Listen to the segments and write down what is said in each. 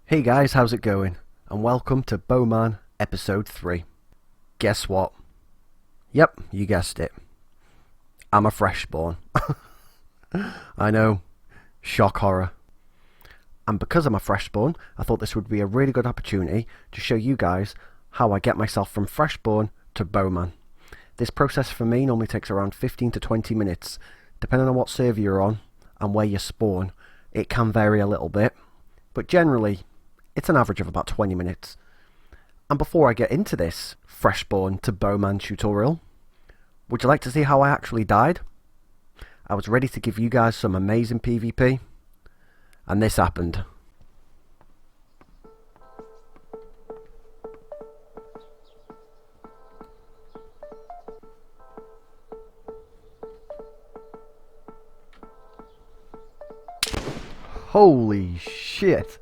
Hey guys, how's it going? And welcome to Bowman Episode 3. Guess what? Yep, you guessed it. I'm a freshborn. I know. Shock horror. And because I'm a freshborn, I thought this would be a really good opportunity to show you guys how I get myself from freshborn to bowman. This process for me normally takes around 15 to 20 minutes. Depending on what server you're on and where you spawn, it can vary a little bit. But generally, it's an average of about 20 minutes. And before I get into this freshborn to bowman tutorial, would you like to see how I actually died? I was ready to give you guys some amazing PvP, and this happened. Holy shit!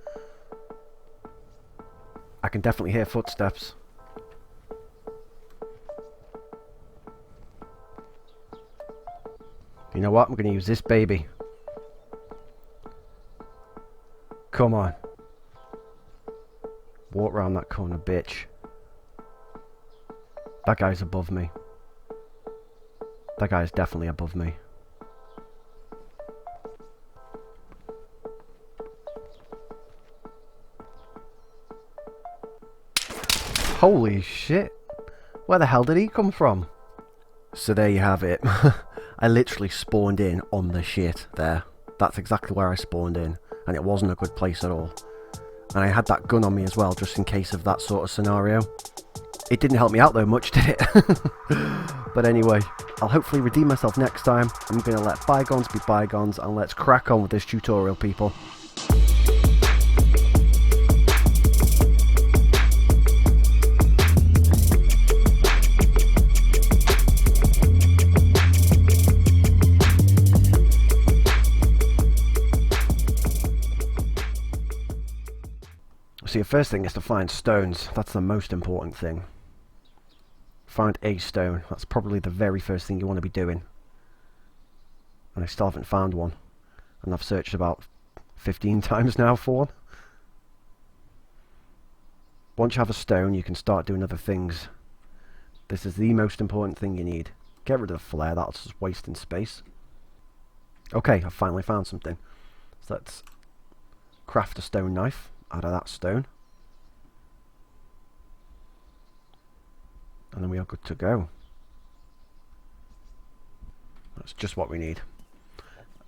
I can definitely hear footsteps. You know what? I'm going to use this baby. Come on. Walk around that corner, bitch. That guy's above me. That guy's definitely above me. Holy shit. Where the hell did he come from? So there you have it. I literally spawned in on the shit there. That's exactly where I spawned in. And it wasn't a good place at all. And I had that gun on me as well, just in case of that sort of scenario. It didn't help me out though much, did it? But anyway, I'll hopefully redeem myself next time. I'm going to let bygones be bygones, and let's crack on with this tutorial, people. So your first thing is to find stones. That's the most important thing. Find a stone. That's probably the very first thing you want to be doing. And I still haven't found one. And I've searched about 15 times now for one. Once you have a stone, you can start doing other things. This is the most important thing you need. Get rid of the flare, that's just wasting space. Okay, I've finally found something. So let's craft a stone knife out of that stone, and then we are good to go. That's just what we need.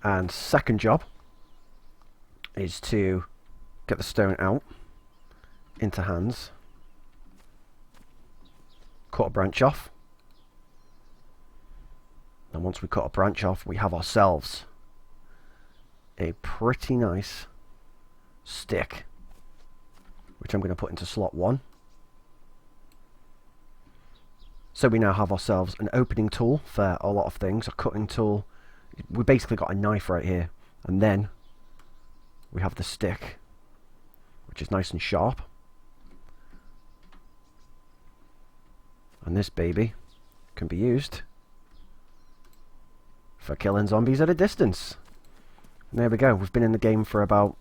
And second job is to get the stone out into hands, cut a branch off, and once we cut a branch off, we have ourselves a pretty nice stick, which I'm going to put into slot 1. So we now have ourselves an opening tool for a lot of things, a cutting tool. We basically got a knife right here, and then we have the stick, which is nice and sharp. And this baby can be used for killing zombies at a distance. And there we go, we've been in the game for about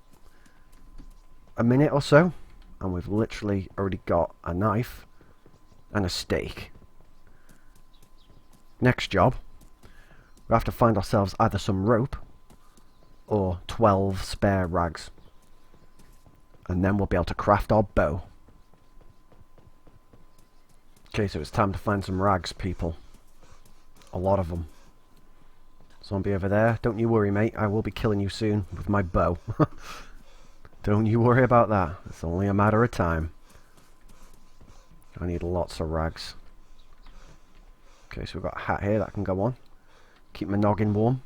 a minute or so, and we've literally already got a knife and a stake. Next job, we have to find ourselves either some rope or 12 spare rags, and then we'll be able to craft our bow. Okay, so it's time to find some rags, people. A lot of them. Zombie over there, don't you worry, mate, I will be killing you soon with my bow. Don't you worry about that. It's only a matter of time. I need lots of rags. Okay, so we've got a hat here that can go on. Keep my noggin warm.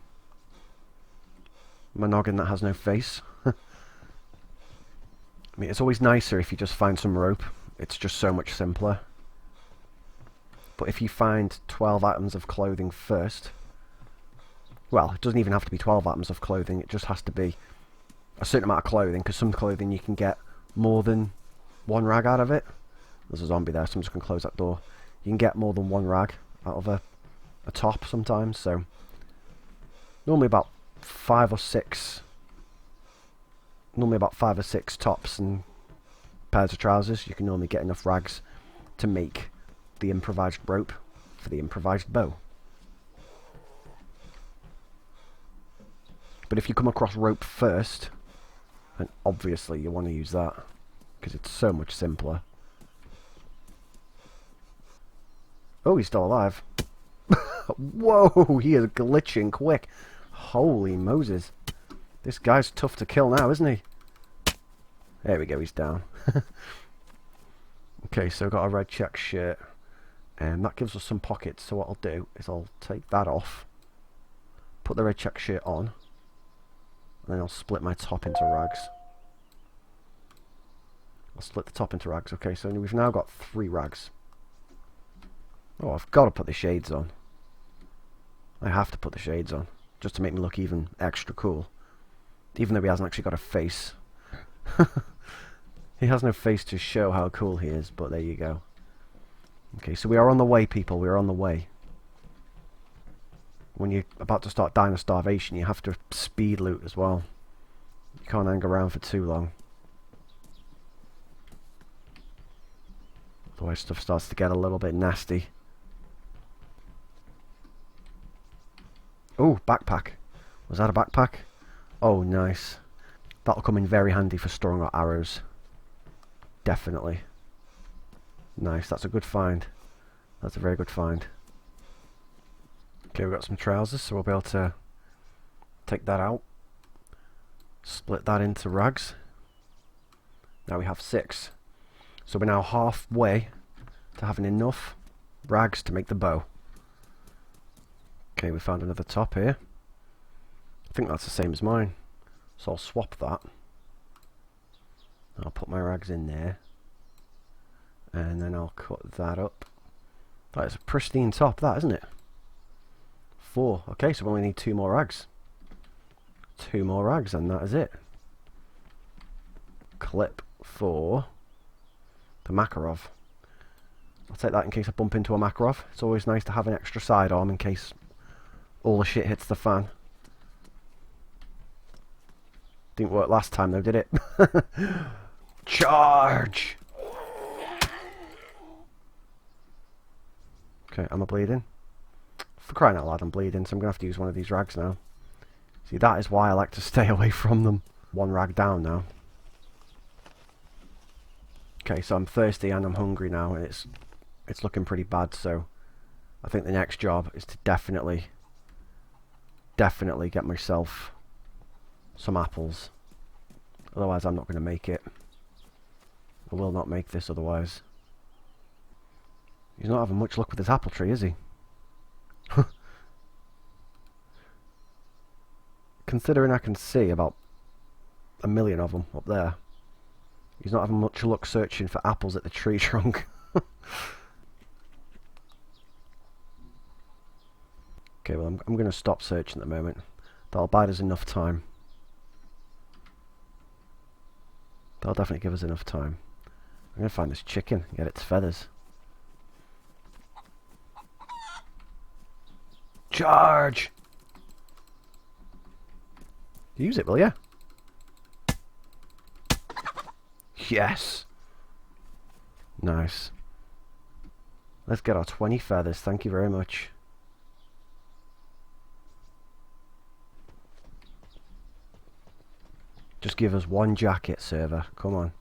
My noggin that has no face. I mean, it's always nicer if you just find some rope. It's just so much simpler. But if you find 12 items of clothing first... Well, it doesn't even have to be 12 items of clothing. It just has to be a certain amount of clothing, because some clothing you can get more than one rag out of it. There's a zombie there, so I'm just going to close that door. You can get more than one rag out of a top sometimes, so normally about 5 or 6 tops, and pairs of trousers, you can normally get enough rags to make the improvised rope for the improvised bow. But if you come across rope first, then obviously you want to use that, because it's so much simpler. Oh, he's still alive. Whoa, he is glitching quick. Holy Moses. This guy's tough to kill now, isn't he? There we go, he's down. Okay, so got a red check shirt. And that gives us some pockets, so what I'll do is I'll take that off, put the red check shirt on, and then I'll split my top into rags. I'll split the top into rags. Okay, so we've now got 3 rags. Oh, I've got to put the shades on. I have to put the shades on, just to make me look even extra cool. Even though he hasn't actually got a face. He has no face to show how cool he is, but there you go. Okay, so we are on the way, people. We are on the way. When you're about to start dying of starvation, you have to speed loot as well. You can't hang around for too long. Otherwise stuff starts to get a little bit nasty. Oh, backpack. Was that a backpack? Oh, nice. That'll come in very handy for storing our arrows. Definitely. Nice, that's a good find. That's a very good find. Okay, we've got some trousers, so we'll be able to take that out. Split that into rags. Now we have 6. So we're now halfway to having enough rags to make the bow. Okay, we found another top here. I think that's the same as mine. So I'll swap that. I'll put my rags in there. And then I'll cut that up. That is a pristine top, that, isn't it? 4. Okay, so we only need 2 more rags. 2 more rags, and that is it. Clip for the Makarov. I'll take that in case I bump into a Makarov. It's always nice to have an extra sidearm in case all the shit hits the fan. Didn't work last time though, did it? Charge! Okay, am I bleeding? For crying out loud, I'm bleeding, so I'm going to have to use one of these rags now. See, that is why I like to stay away from them. 1 rag down now. Okay, so I'm thirsty and I'm hungry now, and it's looking pretty bad, so I think the next job is to definitely get myself some apples. Otherwise I'm not going to make it. I will not make this otherwise. He's not having much luck with his apple tree, is he? Considering I can see about 1,000,000 of them up there. He's not having much luck searching for apples at the tree trunk. Okay, well I'm going to stop searching at the moment. That'll buy us enough time. That'll definitely give us enough time. I'm going to find this chicken and get its feathers. Charge! Use it, will ya? Yes! Nice. Let's get our 20 feathers, thank you very much. Just give us 1 jacket, server. Come on.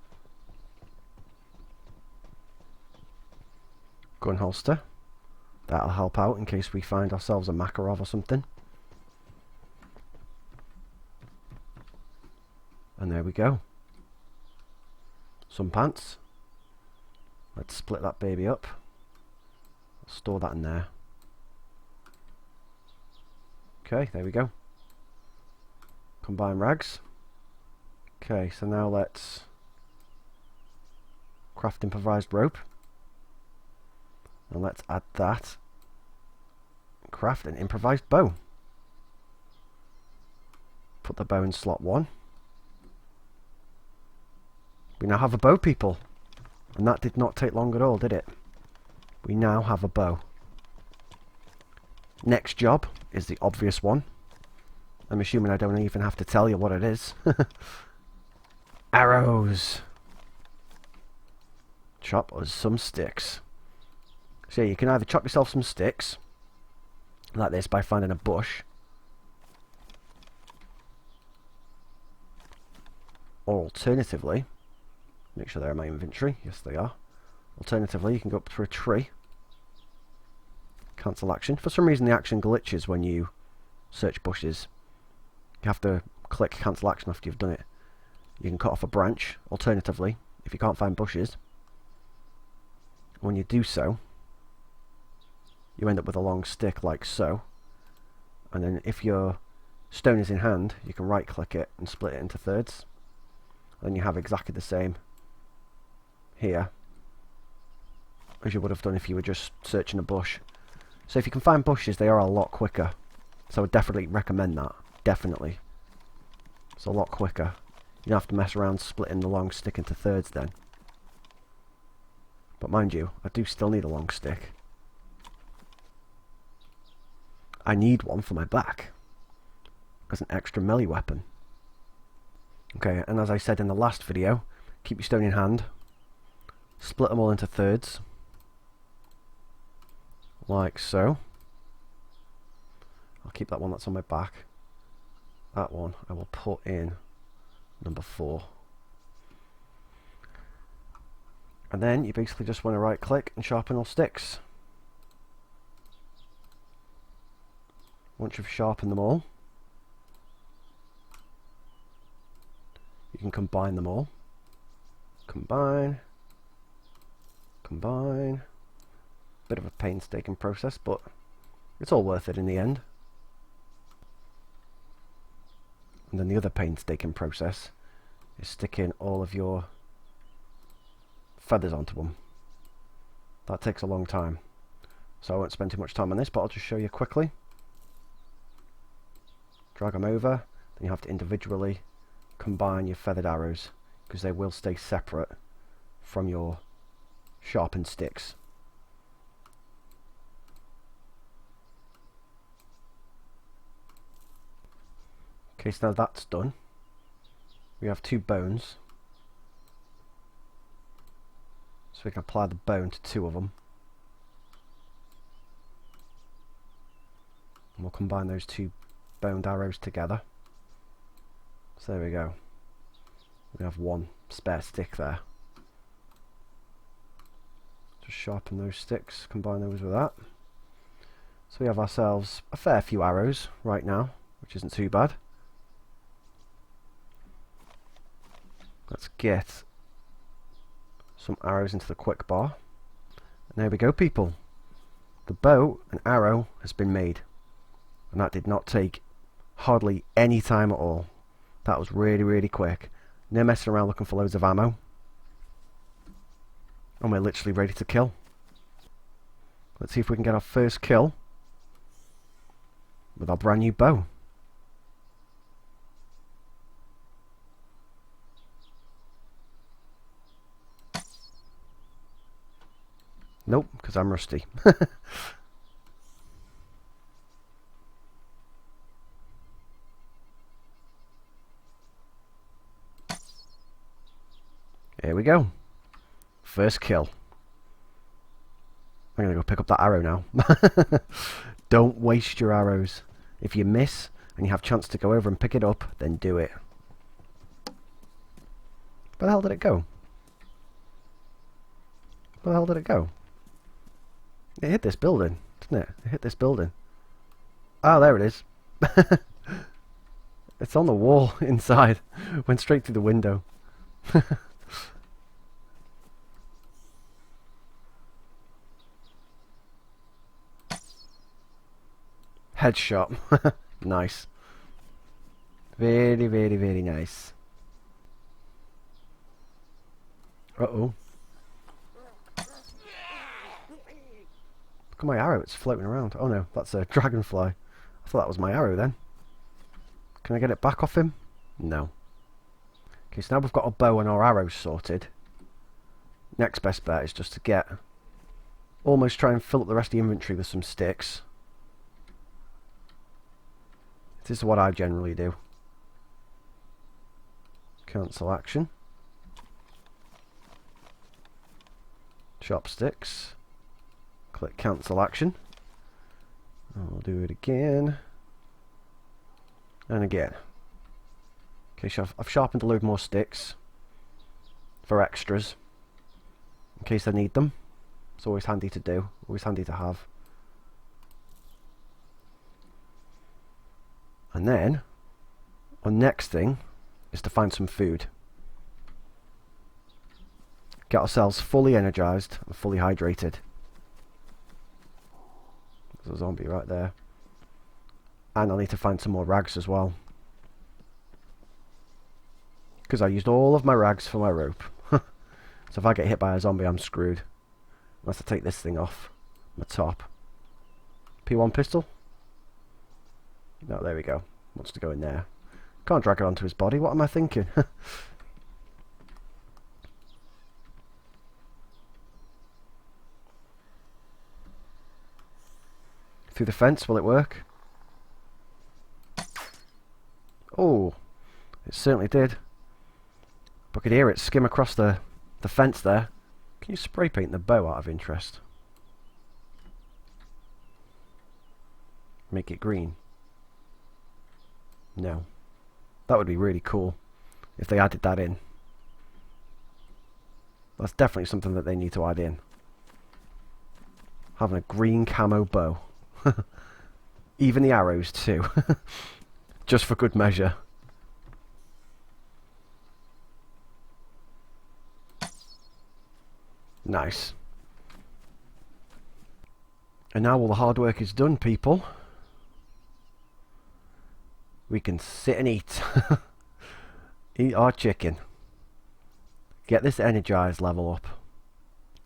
Gun holster. That'll help out in case we find ourselves a Makarov or something. And there we go. Some pants. Let's split that baby up. Store that in there. Okay, there we go. Combine rags. Okay, so now let's craft improvised rope. And let's add that. Craft an improvised bow. Put the bow in slot 1. We now have a bow, people. And that did not take long at all, did it? We now have a bow. Next job is the obvious one. I'm assuming I don't even have to tell you what it is. Arrows. chop us some sticks. So you can either chop yourself some sticks, like this, by finding a bush. Or alternatively, make sure they're in my inventory. Yes, they are. Alternatively, you can go up to a tree. Cancel action. For some reason, the action glitches when you search bushes. You have to click cancel action after you've done it. You can cut off a branch. Alternatively, if you can't find bushes, when you do so, you end up with a long stick like so. And then if your stone is in hand, you can right click it and split it into thirds. Then you have exactly the same here as you would have done if you were just searching a bush. So if you can find bushes, they are a lot quicker. So I would definitely recommend that. Definitely. It's a lot quicker. You don't have to mess around splitting the long stick into thirds then. But mind you, I do still need a long stick. I need one for my back as an extra melee weapon. Okay, and as I said in the last video, keep your stone in hand. Split them all into thirds. Like so. I'll keep that one that's on my back. That one I will put in number 4. And then you basically just want to right click and sharpen all sticks. Once you've sharpened them all, you can combine them all. Combine. Combine. Bit of a painstaking process, but it's all worth it in the end. And then the other painstaking process is sticking all of your feathers onto them. That takes a long time, so I won't spend too much time on this, but I'll just show you quickly. Drag them over, then you have to individually combine your feathered arrows, because they will stay separate from your sharpened sticks. Okay, so now that's done. We have 2 bones. So we can apply the bone to 2 of them. And we'll combine those 2 boned arrows together. So there we go. We have 1 spare stick there. Just sharpen those sticks, combine those with that. So we have ourselves a fair few arrows right now, which isn't too bad. Let's get some arrows into the quick bar. And there we go, people. The bow and arrow has been made. And that did not take hardly any time at all. That was really, really quick. No messing around looking for loads of ammo. And we're literally ready to kill. Let's see if we can get our first kill with our brand new bow. Nope, because I'm rusty. Here we go. First kill. I'm going to go pick up that arrow now. Don't waste your arrows. If you miss and you have a chance to go over and pick it up, then do it. Where the hell did it go? Where the hell did it go? It hit this building, didn't it? It hit this building. Oh, there it is. It's on the wall inside. Went straight through the window. Headshot. Nice. Very, very, very nice. Uh-oh. Look at my arrow, it's floating around. Oh no, that's a dragonfly. I thought that was my arrow then. Can I get it back off him? No. Okay, so now we've got our bow and our arrows sorted. Next best bet is just to get... almost try and fill up the rest of the inventory with some sticks. This is what I generally do. Cancel action. chopsticks. Click cancel action. I'll do it again. And again. Okay, so I've sharpened a load more sticks for extras in case I need them. It's always handy to do, always handy to have. And then our next thing is to find some food. Get ourselves fully energized and fully hydrated. There's a zombie right there. And I'll need to find some more rags as well, because I used all of my rags for my rope. So if I get hit by a zombie, I'm screwed. Unless I take this thing off my top. P1 pistol? No, there we go. Wants to go in there. Can't drag it onto his body. What am I thinking? Through the fence, will it work? Oh, it certainly did. But I could hear it skim across the fence there. Can you spray paint the bow out of interest? Make it green. No. That would be really cool if they added that in. That's definitely something that they need to add in. Having a green camo bow. Even the arrows too. Just for good measure. Nice. And now all the hard work is done, people. We can sit and eat. Eat our chicken. Get this energized level up.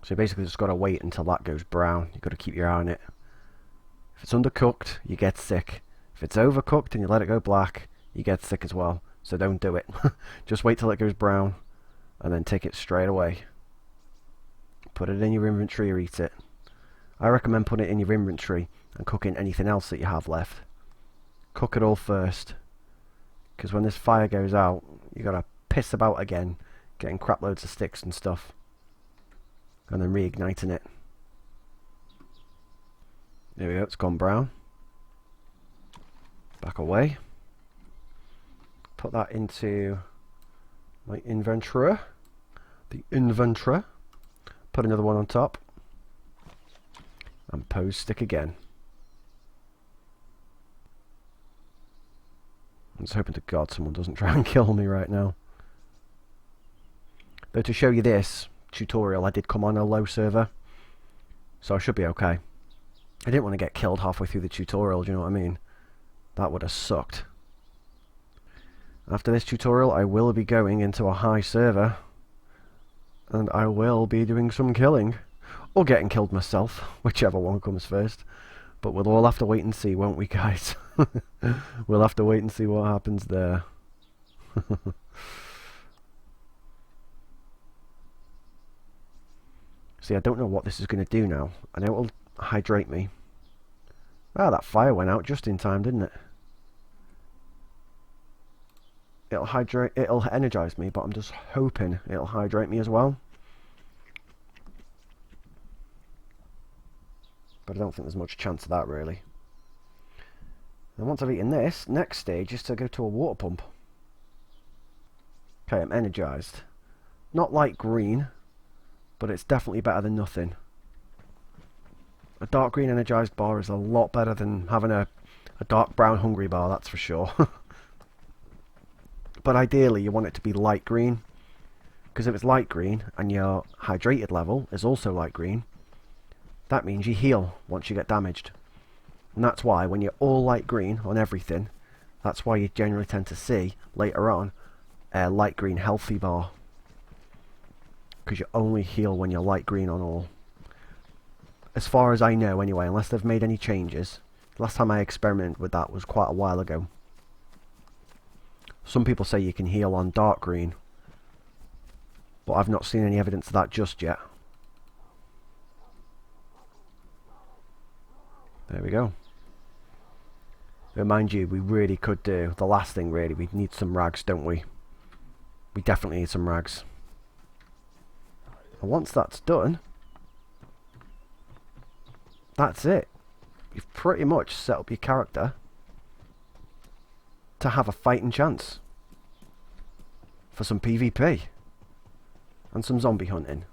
So basically just got to wait until that goes brown. You've got to keep your eye on it. If it's undercooked, you get sick. If it's overcooked and you let it go black, you get sick as well. So don't do it. Just wait till it goes brown and then take it straight away. Put it in your inventory or eat it. I recommend putting it in your inventory and cooking anything else that you have left. Cook it all first, because when this fire goes out, you gotta piss about again, getting crap loads of sticks and stuff, and then reigniting it. There we go, it's gone brown. Back away. Put that into my inventory. The inventory. Put another one on top. And pose stick again. I'm just hoping to God someone doesn't try and kill me right now. Though to show you this tutorial, I did come on a low server, so I should be okay. I didn't want to get killed halfway through the tutorial, do you know what I mean? That would have sucked. After this tutorial, I will be going into a high server, and I will be doing some killing. Or getting killed myself, whichever one comes first. But we'll all have to wait and see, won't we, guys? We'll have to wait and see what happens there. See, I don't know what this is going to do now. I know it'll hydrate me. Ah, that fire went out just in time, didn't it? It'll energize me, but I'm just hoping it'll hydrate me as well. But I don't think there's much chance of that, really. And once I've eaten this, next stage is to go to a water pump. Okay, I'm energized. Not light green, but it's definitely better than nothing. A dark green energized bar is a lot better than having a dark brown hungry bar, that's for sure. But ideally you want it to be light green, because if it's light green and your hydrated level is also light green, that means you heal once you get damaged. And that's why when you're all light green on everything, that's why you generally tend to see later on a light green healthy bar, because you only heal when you're light green on all. As far as I know anyway, unless they've made any changes. Last time I experimented with that was quite a while ago. Some people say you can heal on dark green, but I've not seen any evidence of that just yet. There we go. But mind you, we really could do the last thing really. We need some rags, don't we? We definitely need some rags. And once that's done, that's it. You've pretty much set up your character to have a fighting chance for some PvP and some zombie hunting.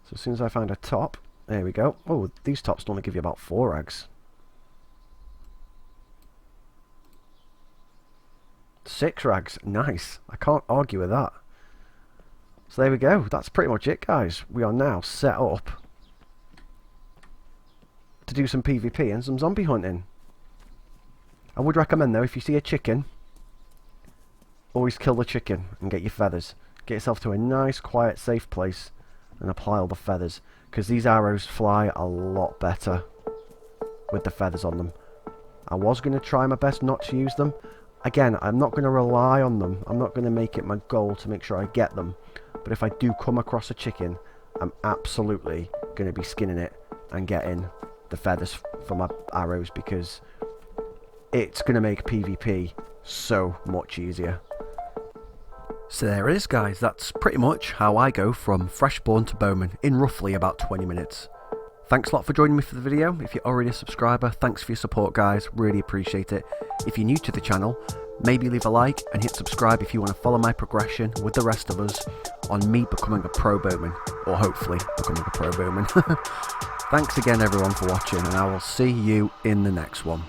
So as soon as I find a top, there we go. Oh, these tops only give you about 4 eggs. 6 rags, nice. I can't argue with that. So there we go. That's pretty much it, guys. We are now set up to do some PvP and some zombie hunting. I would recommend though, if you see a chicken, always kill the chicken and get your feathers. Get yourself to a nice, quiet, safe place and apply all the feathers, because these arrows fly a lot better with the feathers on them. I was going to try my best not to use them. Again, I'm not going to rely on them. I'm not going to make it my goal to make sure I get them. But if I do come across a chicken, I'm absolutely going to be skinning it and getting the feathers for my arrows, because it's going to make PvP so much easier. So there it is, guys. That's pretty much how I go from Freshborn to Bowman in roughly about 20 minutes. Thanks a lot for joining me for the video. If you're already a subscriber, thanks for your support, guys. Really appreciate it. If you're new to the channel, maybe leave a like and hit subscribe if you want to follow my progression with the rest of us on me becoming a pro bowman, or hopefully becoming a pro bowman. Thanks again, everyone, for watching, and I will see you in the next one.